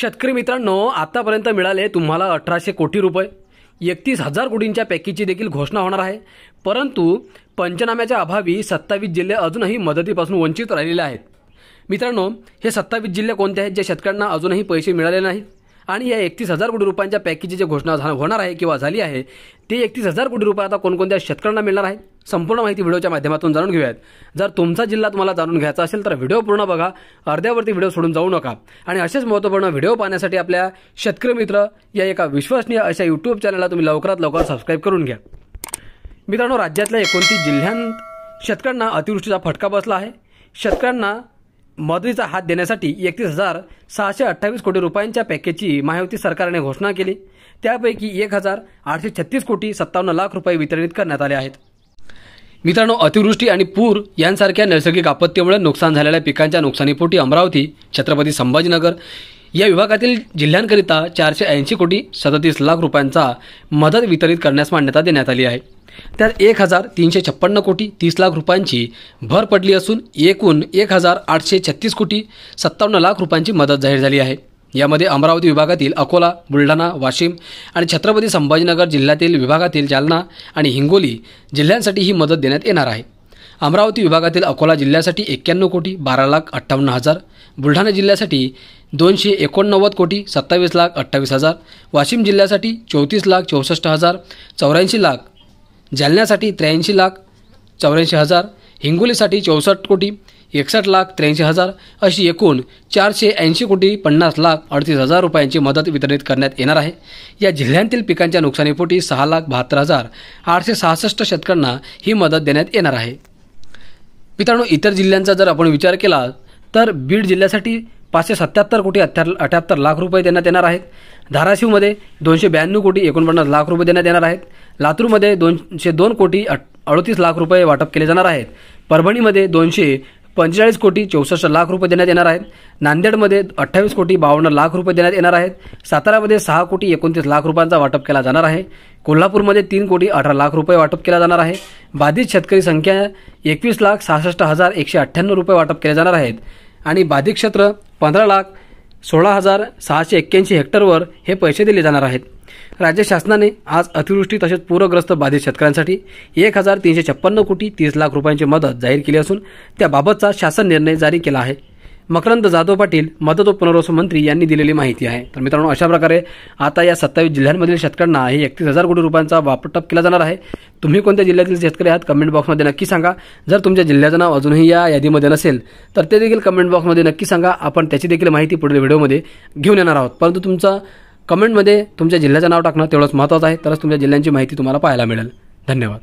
शेतकरी मित्रांनो, आतापर्यंत मिळाले तुम्हाला 1800 कोटी रुपये, 31,000 कोटींच्या पॅकेजची देखील घोषणा होणार आहे। परंतु पंचनाम्याच्या अभावी 27 जिल्हे अजूनही मदतीपासून वंचित राहिलेले आहेत। मित्रांनो, हे 27 जिल्हे कोणते आहेत जे शेतकऱ्यांना अजूनही पैसे मिळाले नाहीत आणि या 31,000 कोटी रुपयांच्या पॅकेजची जे घोषणा होणार आहे किंवा झाली आहे ते 31,000 कोटी रुपये आता कोणकोणत्या शेतकऱ्यांना मिळणार आहेत, संपूर्ण माहिती व्हिडिओच्या माध्यमातून जाणून घेऊयात। जर तुमचा जिल्हा तुम्हाला जाणून घ्यायचा असेल तर व्हिडिओ पूर्ण बघा, अर्ध्यावरती व्हिडिओ सोडून जाऊ नका। आणि असेच महत्त्वपूर्ण व्हिडिओ पाहण्यासाठी आपल्या शेतकरी मित्र या एका विश्वसनीय अशा YouTube चॅनलला तुम्ही लवकरात लवकर सबस्क्राइब करून घ्या। मित्रांनो, राज्यातल्या 29 जिल्ह्यांत शेतकऱ्यांना अतिवृष्टीचा फटका बसला आहे। शेतकऱ्यांना मदतीचा हात देण्यासाठी 31,628 कोटी रुपयांच्या पॅकेजची महायुती सरकारने घोषणा केली। त्यापैकी 1,836 कोटी 57 लाख रुपये वितरित करण्यात आले आहेत। मित्रांनो, अतिवृष्टी आणि पूर यांसारख्या नैसर्गिक आपत्तीमुळे नुकसान झालेल्या पिकांच्या नुकसानीपोटी अमरावती, छत्रपती संभाजीनगर या विभागातील जिल्ह्यांकरिता 480 कोटी 37 लाख रुपयांचा मदत वितरित करण्यास मान्यता देण्यात आली आहे। त्यात 1,356 कोटी 30 लाख रुपयांची भर पडली असून एकूण 1,836 कोटी 57 लाख रुपयांची मदत जाहीर झाली आहे। यामध्ये अमरावती विभागातील अकोला, बुलढाणा, वाशिम आणि छत्रपती संभाजीनगर जिल्ह्यातील विभागातील जालना आणि हिंगोली जिल्ह्यांसाठी ही मदत देण्यात येणार आहे। अमरावती विभागातील अकोला जिल्ह्यासाठी 91 कोटी 12,58,000, बुलढाणा जिल्ह्यासाठी 289 कोटी 27,28,000, वाशिम जिल्ह्यासाठी 34,64,000, 84 लाख, जालन्यासाठी 83,84,000, हिंगोलीसाठी 64 कोटी 61,83,000 अशी एकूण 480 कोटी 50,38,000 रुपयांची मदत वितरित करण्यात येणार आहे। या जिल्ह्यांतील पिकांच्या नुकसानीपोटी 6,72,866 शेतकऱ्यांना ही मदत देण्यात येणार आहे। मित्रांनो, इतर जिल्ह्यांचा जर आपण विचार केला तर बीड जिल्ह्यासाठी 577 कोटी 78 लाख रुपये देण्यात येणार आहेत। धाराशिवमध्ये 292 कोटी 49 लाख रुपये देण्यात येणार आहेत। लातूरमध्ये 202 कोटी 38 लाख रुपये वाटप केले जाणार आहेत। परभणीमध्ये 245 कोटी 64 लाख रुपये देण्यात येणार आहेत। नांदेडमध्ये 28 कोटी 52 लाख रुपये देण्यात येणार आहेत। सातारामध्ये 6 कोटी 29 लाख रुपयांचा वाटप केला जाणार आहे। कोल्हापूरमध्ये 3 कोटी 18 लाख रुपये वाटप केला जाणार आहे। बाधित शेतकरी संख्या 21,66,198 रुपये वाटप केले जाणार आहेत आणि बाधित क्षेत्र 15,16,681 हेक्टरवर हे पैसे दिले जाणार आहेत। राज्य शासनाने आज अतिवृष्टी तसेच पूरग्रस्त बाधित शेतकऱ्यांसाठी 1,356 कोटी 30 लाख रुपयांची मदत जाहीर केली असून त्याबाबतचा शासन निर्णय जारी केला आहे। मकरंद जाधव पाटील, मदत व पुनर्वसन मंत्री यांनी दिलेली माहिती आहे। तर मित्रांनो, अशा प्रकारे आता या 27 जिल्ह्यांमधील शेतकऱ्यांना हे 31,000 कोटी रुपयांचा वाटप केला जाणार आहे। तुम्ही कोणत्या जिल्ह्यातील शेतकरी आहात कमेंट बॉक्समध्ये नक्की सांगा। जर तुमच्या जिल्ह्याचं नाव अजूनही या यादीमध्ये नसेल तर ते देखील कमेंट बॉक्समध्ये नक्की सांगा। आपण त्याची देखील माहिती पुढील व्हिडिओमध्ये घेऊन येणार आहोत। परंतु तुमचा कमेंटमध्ये तुमच्या जिल्ह्याचं नाव टाकणं तेवढंच महत्त्वाचं आहे, तरच तुमच्या जिल्ह्यांची माहिती तुम्हाला पाहायला मिळेल। धन्यवाद।